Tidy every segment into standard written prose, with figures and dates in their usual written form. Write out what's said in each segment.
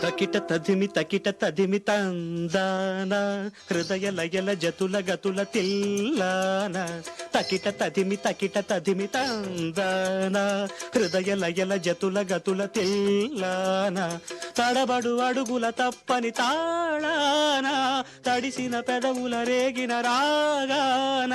తకిట తదిమి తందాన హృదయ లయల జతుల గతుల తిల్లాన తకిట తదిమి తందాన హృదయ లయల జతుల గతుల తిల్లాన తడబడు అడుగుల తప్పని తాళాన తడిసిన పెదవుల రేగిన రాగాన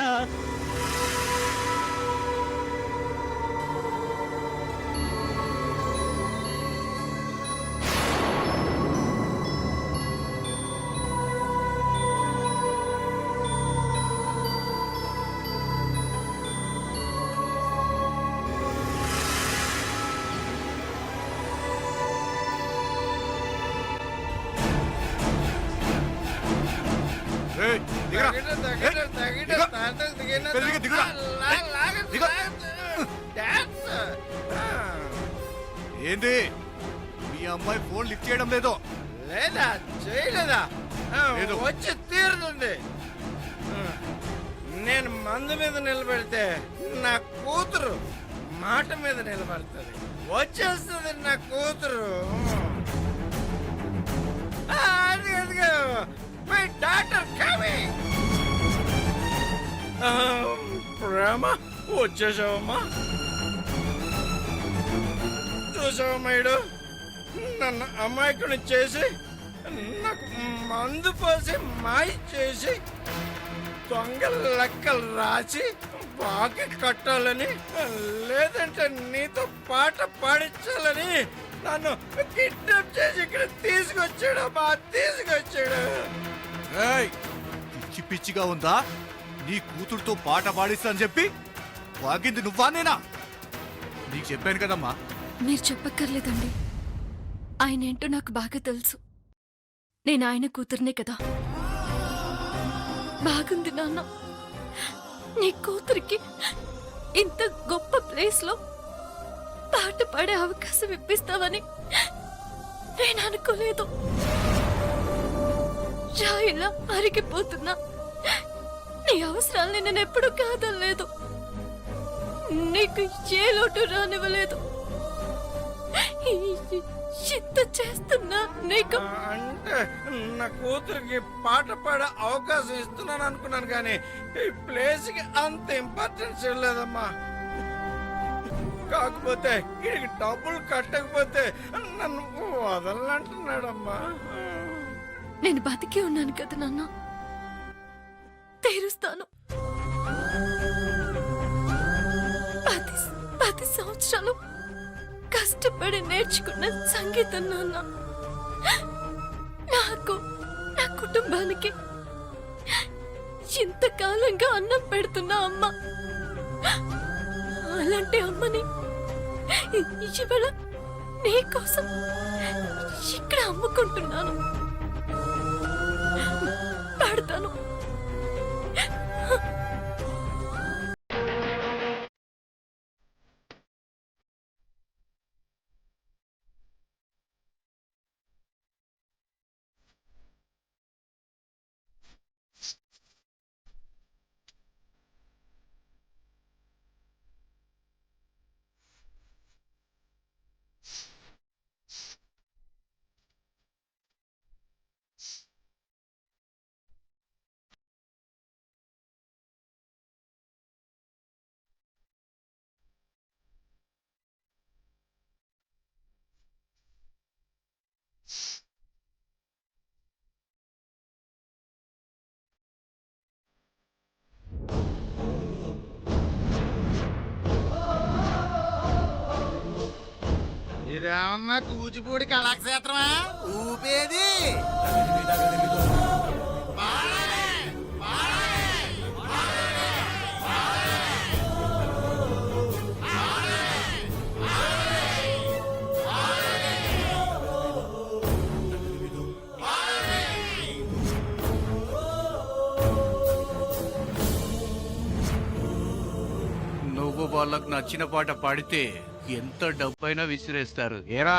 ఏంది మీ అమ్మాయి ఫోన్ లిఫ్ట్ చేయడం లేదో? లేదా చేయలేదా? వచ్చి తీరుతుంది. నేను మందు మీద నిలబెడితే నా కూతురు మాట మీద నిలబడుతుంది. వచ్చేస్తుంది నా కూతురు. My daughter coming. ప్రేమ వచ్చేసావమ్మా. చూసావమ్మాయిడు నన్ను అమాయకుని చేసి నాకు మందు పోసి మాయ చేసి దొంగ లెక్కలు రాసి బాకి కట్టాలని లేదంటే నీతో పాట పాడించాలని నన్ను కిడ్నాప్ చేసి ఇక్కడ తీసుకొచ్చాడు. పిచ్చి పిచ్చిగా ఉందా? నీ కూతురుతో పాట పాడిస్తా అని చెప్పి వాగింది నువ్వా నేనా? నీకు చెప్పాను కదమ్మా. మీరు చెప్పక్కర్లేదండి. ఆయన ఏంటో నాకు బాగా తెలుసు. నేను ఆయన కూతుర్నే కదా. బాగుంది నాన్న, నీ కూతురికి ఇంత గొప్ప ప్లేస్ లో పాట పాడే అవకాశం ఇప్పిస్తావని నేను అనుకోలేదు. రాయిలా అరిగిపోతున్నా నీ అవసరాల్ని నేను ఎప్పుడూ కాదనలేదు. నీకు ఏ లోటు రానివ్వలేదు. ఇంత చేస్తున్నా నీకు అంటే నా కూతురికి పాట పాడే అవకాశం ఇస్తున్నాను అనుకున్నాను, కానీ ఈ ప్లేస్ కి అంత ఇంపార్టెన్స్ ఇవ్వలేదమ్మా. కాకపోతే వీడికి డబ్బులు కట్టకపోతే నన్ను వదలంటున్నాడమ్మా. నేను బతికే ఉన్నాను కదా నాన్న, తీరుస్తాను. 10 సంవత్సరాలు కష్టపడి నేర్చుకున్న సంగీతం నాన్న నాకు, నా కుటుంబానికి ఇంతకాలంగా అన్నం పెడుతున్న అమ్మ. అలాంటి అమ్మని ఇవాళ నీకోసం ఇక్కడ అమ్ముకుంటున్నాను. పాడతాను. ఇదేమన్నా కూచిపూడి కళాక్షేత్రమా? ఊపేది నువ్వు వాళ్ళకు నచ్చిన పాట పాడితే ఎంత డబ్బైనా విసిరేస్తారు. ఏరా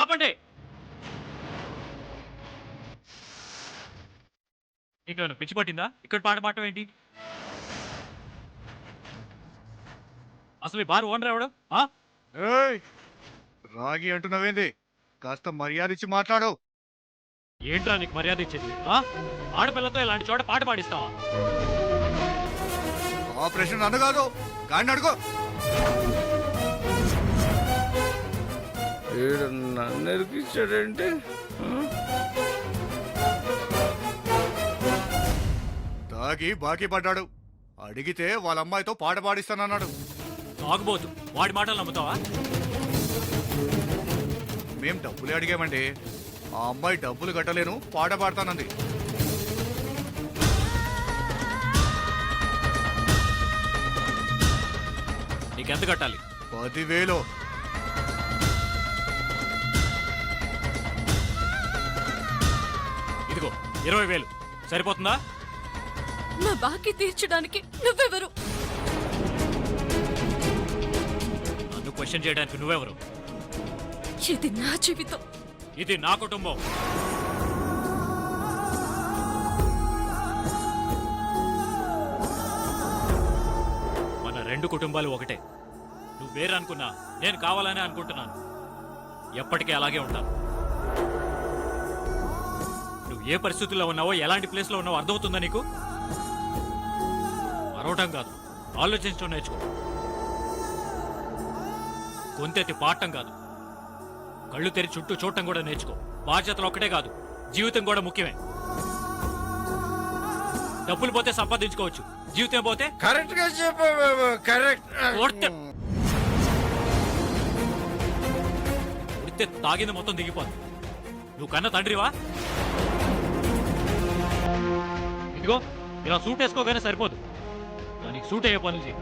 ఆపండి. ఇంకా పిచ్చి పట్టిందా? ఇక్కడ పాట పాడటం ఏంటి? అసలు ఈ బార్ ఓనర్ ఎవడు? ఏయ్, రాగి అంటున్నావేంది? కాస్త మర్యాద ఇచ్చి మాట్లాడు. ఏంట్రా నీకు మర్యాద ఇచ్చేది? ఆడపిల్లతో ఇలాంటి చోట పాట పాడిస్తావా? ఆపరేషన్ నన్ను కాదు, కానీ అడుగు. వీడు నన్ను ఎరికిచ్చాడంటే తాగి బాకీ పడ్డాడు. అడిగితే వాళ్ళ అమ్మాయితో పాట పాడిస్తానన్నాడు. తాగుబోతు వాడి మాటలు నమ్ముతావా? మేం డబ్బులే అడిగామండి. ఆ అమ్మాయి డబ్బులు కట్టలేను, పాట పాడతానంది. నీకెంత కట్టాలి? 10,000. ఇదిగో 20,000 సరిపోతుందా? నా బాకీ తీర్చడానికి నువ్వెవరు? నన్ను క్వశ్చన్ చేయడానికి నువ్వెవరు? ఇది నా జీవితం. ఇది నా కుటుంబం. మన రెండు కుటుంబాలు ఒకటే. నువ్వు వేరే అనుకున్నా, నేను కావాలనే అనుకుంటున్నాను. ఎప్పటికీ అలాగే ఉంటాను. నువ్వు ఏ పరిస్థితుల్లో ఉన్నావో, ఎలాంటి ప్లేస్లో ఉన్నావో అర్థమవుతుందా నీకు? అరవటం కాదు, ఆలోచించడం నేర్చుకో. గొంతెత్తి పాడటం కాదు, కళ్ళు తెరి చుట్టూ చూడటం కూడా నేర్చుకో. బాధ్యతలు ఒక్కటే కాదు, జీవితం కూడా ముఖ్యమే. డబ్బులు పోతే సంపాదించుకోవచ్చు, జీవితం పోతే కరెక్ట్ గా చెప్పావు బాబు, కరెక్ట్. ఉడితే తాగింది మొత్తం దిగిపోదు. నువ్వు కన్న తండ్రివా? ఇదిగో ఇలా సూట్ వేసుకోగానే సరిపోదు, దానికి సూట్ అయ్యే పనులు చేయి.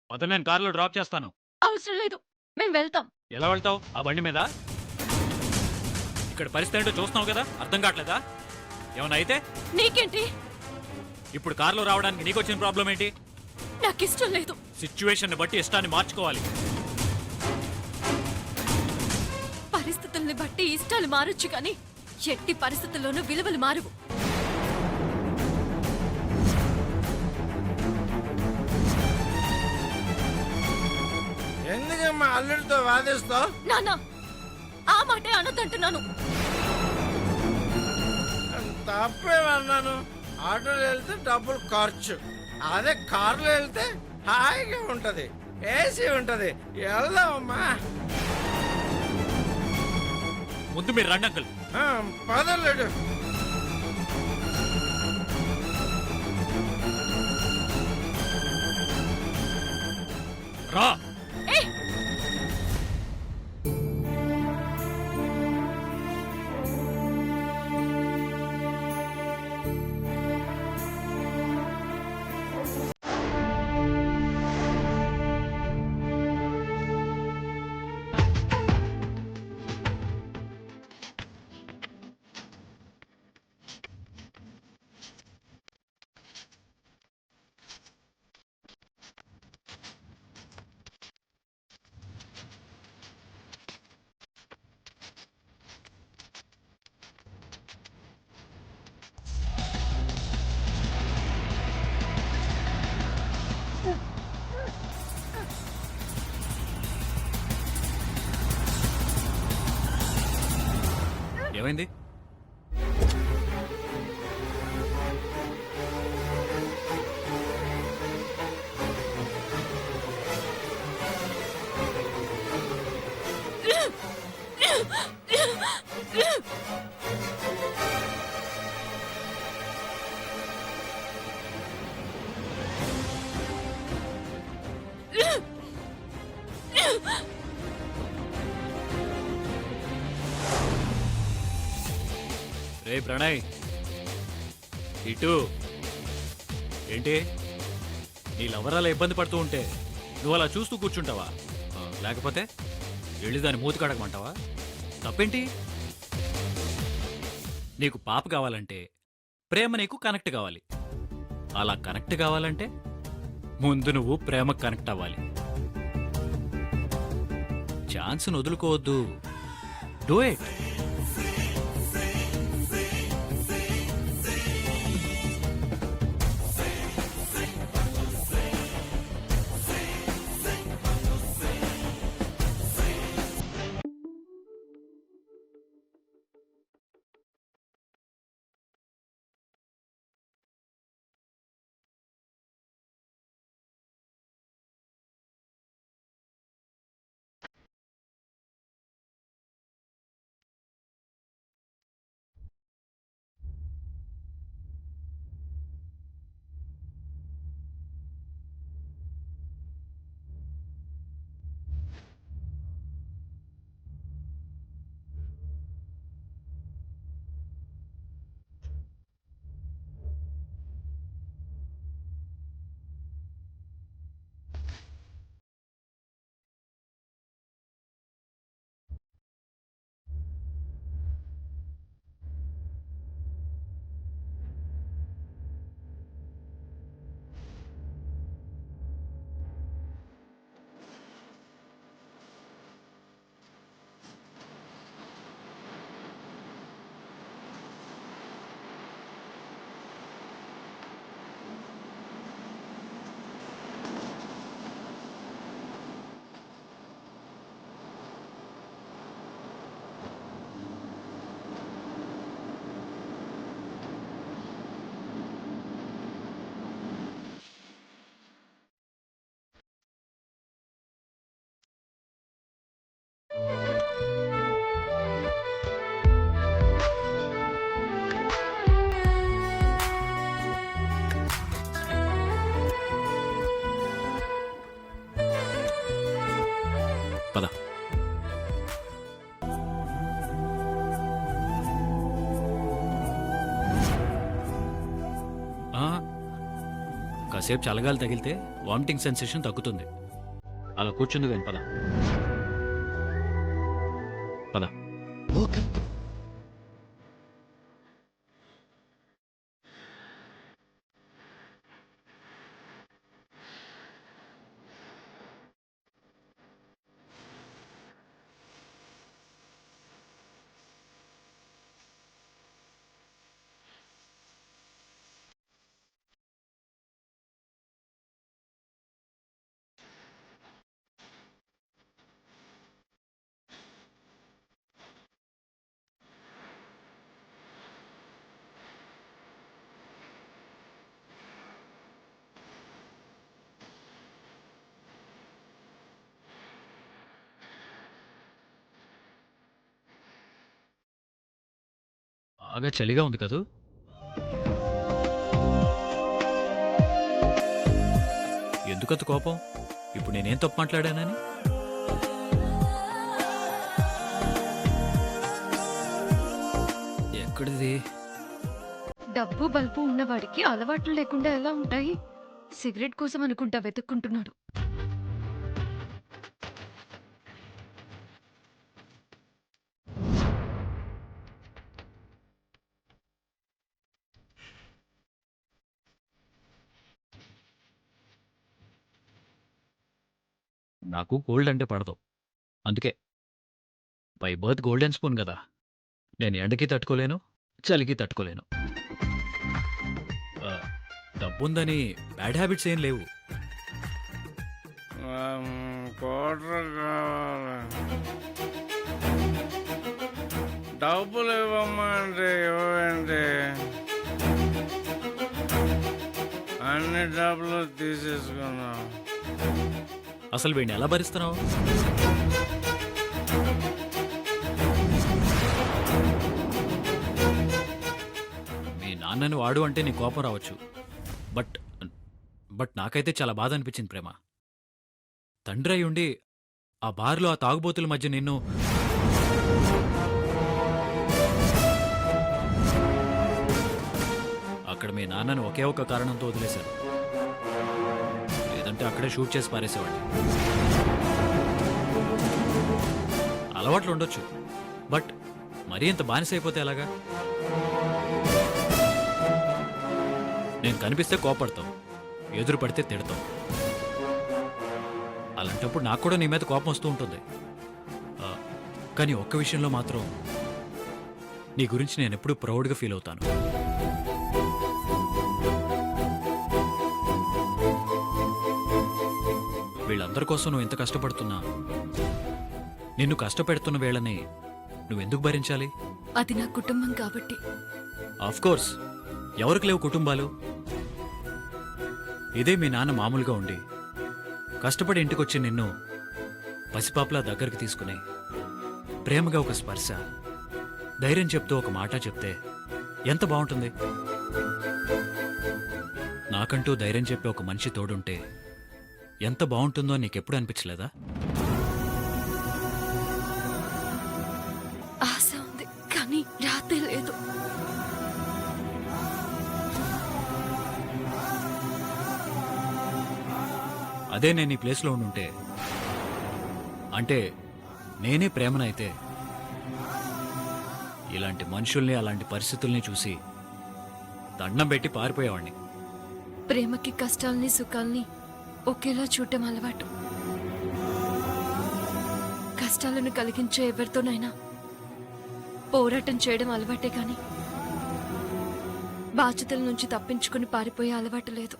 మొదలు నేను కారులో డ్రాప్ చేస్తాను. అవసరం లేదు, మేము వెళ్తాం. ఎలా వెళ్తావు? ఆ బండి మీద? ఇక్కడ పరిస్థితి ఏంటో చూస్తున్నావు కదా, అర్థం కావట్లేదా? ఏమన్నా అయితే? నీకేంటి? ఇప్పుడు కారులో రావడానికి నీకు వచ్చిన ప్రాబ్లం ఏంటి? నాకు ఇష్టం లేదు. సిచ్యువేషన్ బట్టి ఇష్టాన్ని మార్చుకోవాలి. పరిస్థితుల్ని బట్టి ఇష్టాలు మారొచ్చు కానీ ఎట్టి పరిస్థితుల్లోనూ విలువలు మారవు. ఎందుకమ్మా అల్లుడితో వాదిస్తావు? నాన్న, ఆ మాటే అనొద్దంటున్నాను. తప్పేమన్నాను? ఆటోలో వెళ్తే డబ్బులు ఖర్చు, అదే కారులో వెళ్తే హాయిగా ఉంటది, ఏసీ ఉంటది. వెళ్దామమ్మా. ముందు మీరు రండి అంకుల్. పదలేడు. రా. ఏమైంది? రే ప్రణయ్ ఇటు ఏంటి నీ లవర్ అలా ఇబ్బంది పడుతూ ఉంటే నువ్వు అలా చూస్తూ కూర్చుంటావా లేకపోతే వెళ్ళి దాన్ని మూతి కడగమంటావా తప్పేంటి నీకు పాప కావాలంటే ప్రేమ నీకు కనెక్ట్ కావాలి అలా కనెక్ట్ కావాలంటే ముందు నువ్వు ప్రేమకు కనెక్ట్ అవ్వాలి ఛాన్స్ను వదులుకోవద్దు డూ ఇట్ పద కాసేపు చల్లగాలి తగిలితే వామిటింగ్ సెన్సేషన్ తగ్గుతుంది అలా కూర్చుంది కానీ పద పద బాగా చలిగా ఉంది కదూ ఎందుకంత కోపం ఇప్పుడు నేనేం తప్పు మాట్లాడానని ఎక్కడిది డబ్బు బల్బు ఉన్నవాడికి అలవాట్లు లేకుండా ఎలా ఉంటాయి సిగరెట్ కోసం అనుకుంటా వెతుక్కుంటున్నాడు నాకు గోల్డ్ అంటే పడదు అందుకే బై బర్త్ గోల్డెన్ స్పూన్ కదా నేను ఎండకి తట్టుకోలేను చలికి తట్టుకోలేను డబ్బుందని బ్యాడ్ హ్యాబిట్స్ ఏం లేవు క్వార్టర్ కావాలి డబ్బులు ఇవ్వమ్మా అంటే ఇవ్వండి అన్ని డబ్బులు తీసేసుకున్నాం అసలు వీడిని ఎలా భరిస్తున్నావు మీ నాన్నని వాడు అంటే నీ కోపం రావచ్చు బట్ బట్ నాకైతే చాలా బాధ అనిపించింది ప్రేమ తండ్రి అయి ఉండి ఆ బార్లో ఆ తాగుబోతుల మధ్య నిన్ను అక్కడ మీ నాన్నని ఒకే ఒక కారణంతో వదిలేశారు. లేదంటే అక్కడే షూట్ చేసి పారేసేవాడిని. అలవాట్లు ఉండొచ్చు, బట్ మరీ ఇంత బానిస అయిపోతే ఎలాగా? నేను కనిపిస్తే కోపడతాం, ఎదురు పడితే తిడతాం. అలాంటప్పుడు నాకు కూడా నీ మీద కోపం వస్తూ ఉంటుంది. కానీ ఒక్క విషయంలో మాత్రం నీ గురించి నేను ఎప్పుడూ ప్రౌడ్గా ఫీల్ అవుతాను. వీళ్ళందరి కోసం నువ్వు ఎంత కష్టపడుతున్నా, నిన్ను కష్టపెడుతున్న వేళని నువ్వెందుకు భరించాలి? అది నా కుటుంబం కాబట్టి. కోర్స్, ఎవరికి లేవు కుటుంబాలు? ఇదే మీ నాన్న మామూలుగా ఉండి కష్టపడి ఇంటికొచ్చి నిన్ను పసిపాపలా దగ్గరికి తీసుకుని ప్రేమగా ఒక స్పర్శ, ధైర్యం చెప్తూ ఒక మాట చెప్తే ఎంత బాగుంటుంది? నాకంటూ ధైర్యం చెప్పే ఒక మనిషి తోడుంటే ఎంత బాగుంటుందో నీకెప్పుడు అనిపించలేదా? ఆశ ఉంది, కానీ రాతే లేదు. అదే నేను ఈ ప్లేస్లో ఉండుంటే, అంటే నేనే ప్రేమనైతే, ఇలాంటి మనుషుల్ని అలాంటి పరిస్థితుల్ని చూసి దండం పెట్టి పారిపోయేవాడిని. ప్రేమకి కష్టాల్ని సుఖాల్ని ఒకేలా చూడటం అలవాటు. కష్టాలను కలిగించే ఎవరితోనైనా పోరాటం చేయడం అలవాటే, కానీ బాధ్యతల నుంచి తప్పించుకుని పారిపోయే అలవాటు లేదు.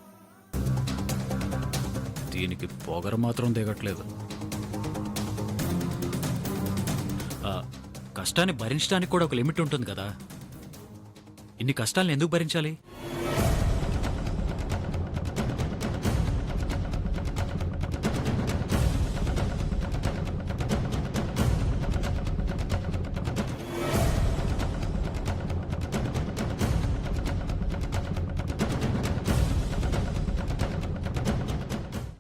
దీనికి పొగరు మాత్రం దిగట్లేదు. కష్టాన్ని భరించడానికి కూడా ఒక లిమిట్ ఉంటుంది కదా. ఇన్ని కష్టాలను ఎందుకు భరించాలి?